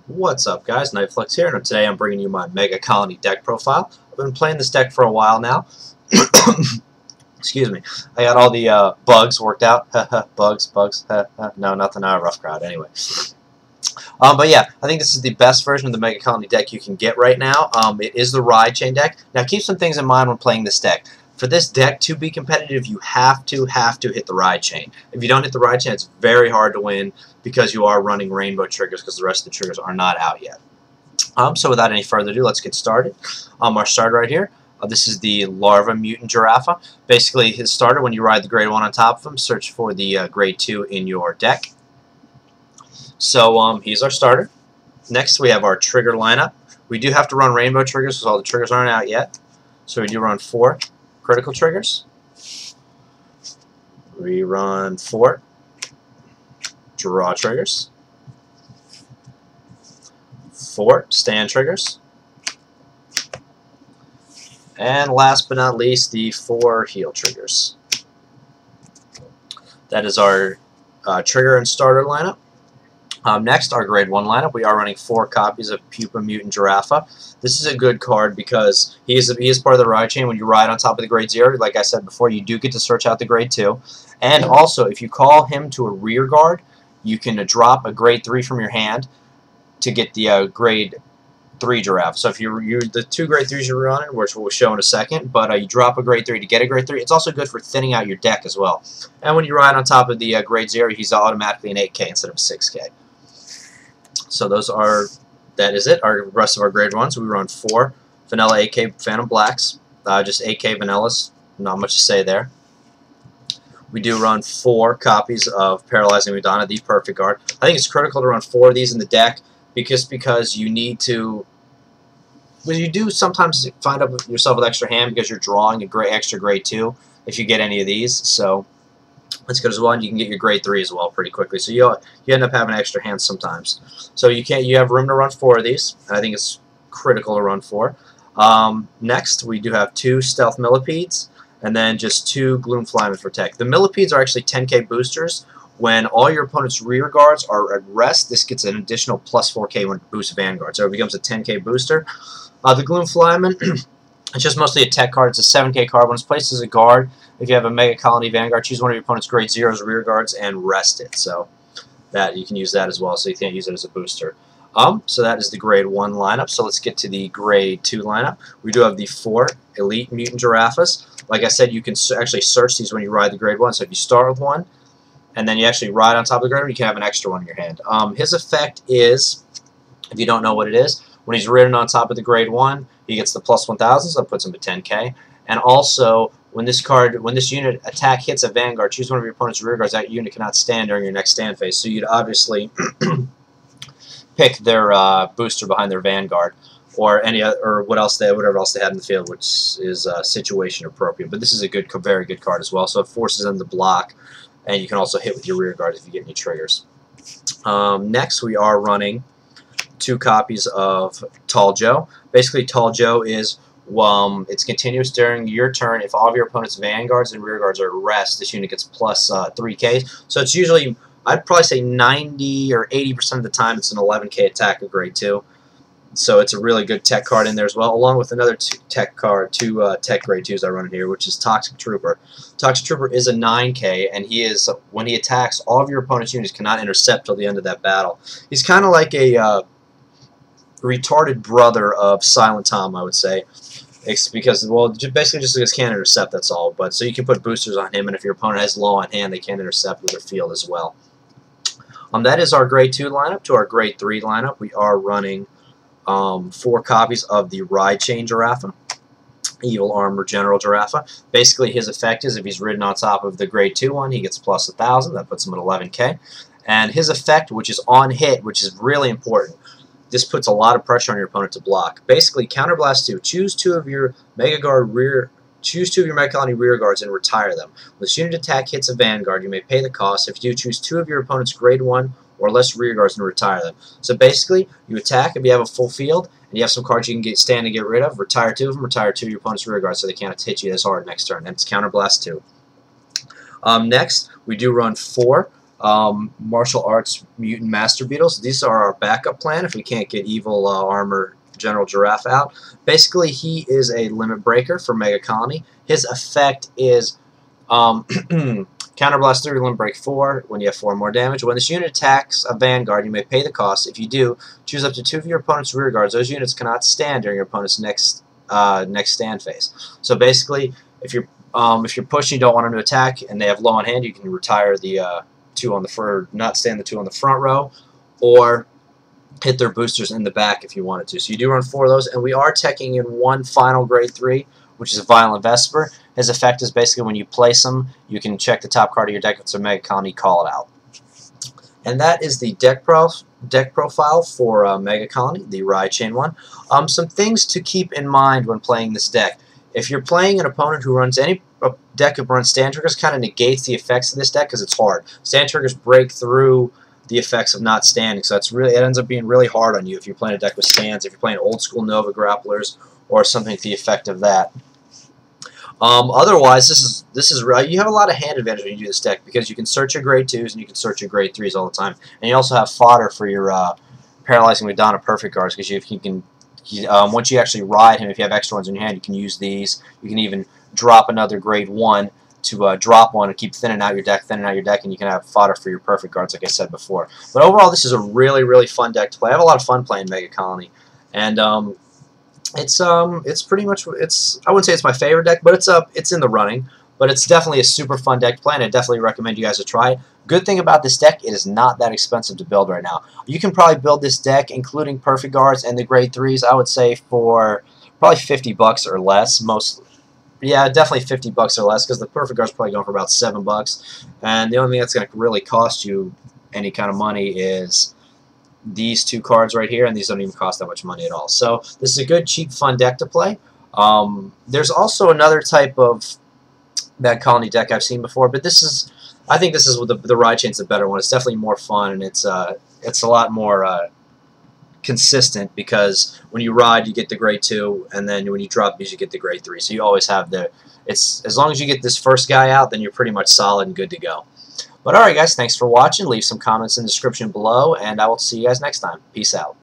What's up, guys? Nightflux here, and today I'm bringing you my Megacolony deck profile. I've been playing this deck for a while now. Excuse me. I got all the bugs worked out. bugs. No, nothing. Not a rough crowd. Anyway. But yeah, I think this is the best version of the Megacolony deck you can get right now. It is the Ride Chain deck. Now, keep some things in mind when playing this deck. For this deck to be competitive, you have to hit the Ride Chain. If you don't hit the Ride Chain, it's very hard to win because you are running rainbow triggers because the rest of the triggers are not out yet. So without any further ado, let's get started. Our starter right here. This is the Larva Mutant Giraffe. Basically, his starter, when you ride the grade 1 on top of him, search for the grade 2 in your deck. So he's our starter. Next, we have our trigger lineup. We do have to run rainbow triggers because all the triggers aren't out yet. So we do run 4 critical triggers. We run 4 draw triggers. 4 stand triggers. And last but not least, the 4 heal triggers. That is our trigger and starter lineup. Next, our grade 1 lineup. We are running 4 copies of Pupa Mutant Giraffe. This is a good card because he is part of the Ride Chain. When you ride on top of the grade 0, like I said before, you do get to search out the grade 2. And also, if you call him to a rear guard, you can drop a grade 3 from your hand to get the grade 3 giraffe. So if you're the 2 grade 3s you're running, which we'll show in a second, but you drop a grade 3 to get a grade 3. It's also good for thinning out your deck as well. And when you ride on top of the grade 0, he's automatically an 8K instead of 6K. So that is it. Our rest of our grade 1s, we run 4 vanilla AK Phantom Blacks, just AK vanillas, not much to say there. We do run 4 copies of Paralyzing Madonna, the perfect card. I think it's critical to run 4 of these in the deck because you need to. Well, you do sometimes find up yourself with extra hand because you're drawing a extra grade 2 if you get any of these. So that's good as well, and you can get your grade 3 as well pretty quickly. So you end up having extra hands sometimes. So you have room to run 4 of these, and I think it's critical to run 4. Next, we do have 2 Stealth Millipedes, and then just 2 Gloom Flymen for tech. The Millipedes are actually 10K boosters. When all your opponent's rear guards are at rest, this gets an additional plus 4K when it boosts Vanguard, so it becomes a 10K booster. The Gloom Flymen, it's just mostly a tech card. It's a 7K card. When it's placed as a guard, if you have a Megacolony Vanguard, choose one of your opponent's grade 0's rear guards and rest it. So that you can use that as well, so you can't use it as a booster. So that is the grade 1 lineup. So let's get to the grade 2 lineup. We do have the 4 Elite Mutant Giraffes. Like I said, you can actually search these when you ride the grade 1. So if you start with 1, and then you actually ride on top of the grade 1, you can have an extra one in your hand. His effect is, if you don't know what it is, when he's ridden on top of the grade 1, he gets the plus 1000, so that puts him at 10K. And also, when this unit attack hits a Vanguard, choose one of your opponent's rear guards. That unit cannot stand during your next stand phase. So you'd obviously pick their booster behind their Vanguard, or whatever else they had in the field, which is situation appropriate. But this is a very good card as well. So it forces them to block, and you can also hit with your rear guard if you get any triggers. Next, we are running 2 copies of Tall Joe. Basically, Tall Joe is it's continuous during your turn. If all of your opponent's vanguards and rear guards are at rest, this unit gets plus 3K. So it's usually, I'd probably say 90 or 80% of the time, it's an 11K attack of grade 2. So it's a really good tech card in there as well, along with another tech card, 2 tech grade 2s I run in here, which is Toxic Trooper. Toxic Trooper is a 9K, and when he attacks, all of your opponent's units cannot intercept till the end of that battle. He's kind of like a retarded brother of Silent Tom, I would say. It's because, well, basically just because can't intercept, that's all. But so you can put boosters on him, and if your opponent has low on hand, they can't intercept with their field as well. That is our grade 2 lineup. To our grade 3 lineup, we are running 4 copies of the Ride Chain Giraffe, Evil Armor General Giraffe. Basically, his effect is if he's ridden on top of the grade 2 one, he gets plus 1000. That puts him at 11K. And his effect, which is on hit, which is really important, this puts a lot of pressure on your opponent to block. Basically, Counterblast 2. Choose 2 of your Megacolony rear guards and retire them. When this unit attack hits a Vanguard, you may pay the cost. If you do, choose 2 of your opponent's grade 1 or less rear guards and retire them. So basically, you attack if you have a full field, and you have some cards you can stand and get rid of. Retire 2 of them. Retire 2 of your opponent's rear guards so they can't hit you as hard next turn. And it's Counterblast 2. Next, we do run 4 Martial Arts Mutant Master Beetles. These are our backup plan if we can't get Evil Armor General Giraffe out. Basically, he is a limit breaker for Megacolony. His effect is Counterblast 3, Limit Break 4 when you have 4 more damage. When this unit attacks a Vanguard, you may pay the cost. If you do, choose up to 2 of your opponent's rear guards. Those units cannot stand during your opponent's next stand phase. So basically, if you're pushing, you don't want them to attack, and they have low on hand, you can retire the 2 on the front, not stand the 2 on the front row, or hit their boosters in the back if you wanted to. So you do run 4 of those, and we are teching in one final grade 3, which is a Violent Vesper. His effect is basically when you place him, you can check the top card of your deck. If it's a Megacolony, call it out. And that is the deck profile for Megacolony, the Ride Chain one. Some things to keep in mind when playing this deck. If you're playing an opponent who runs any deck that runs stand triggers, kind of negates the effects of this deck because it's hard. Stand triggers break through the effects of not standing, so it ends up being really hard on you if you're playing a deck with stands, if you're playing old school Nova Grapplers or something to the effect of that. Otherwise, this is right. You have a lot of hand advantage when you do this deck because you can search your grade 2s and you can search your grade 3s all the time, and you also have fodder for your Paralyzing Madonna Perfect Guards because you can once you actually ride him, if you have extra ones in your hand, you can use these. You can even drop another grade 1 to drop one and keep thinning out your deck, and you can have fodder for your Perfect Guards, like I said before. But overall, this is a really, really fun deck to play. I have a lot of fun playing Megacolony, and it's pretty much, I wouldn't say it's my favorite deck, but it's in the running. But it's definitely a super fun deck to play, and I definitely recommend you guys to try it. Good thing about this deck, it is not that expensive to build right now. You can probably build this deck, including Perfect Guards and the grade 3s, I would say for probably $50 or less. Yeah, definitely $50 or less, because the Perfect Guard's probably going for about $7. And the only thing that's going to really cost you any kind of money is these 2 cards right here, and these don't even cost that much money at all. So this is a good, cheap, fun deck to play. There's also another type of Megacolony deck I've seen before, but I think this is the Ride Chain's the better one. It's definitely more fun, and it's a lot more consistent because when you ride, you get the grade 2, and then when you drop these, you get the grade 3. So you always have as long as you get this first guy out, then you're pretty much solid and good to go. But alright guys, thanks for watching. Leave some comments in the description below, and I will see you guys next time. Peace out.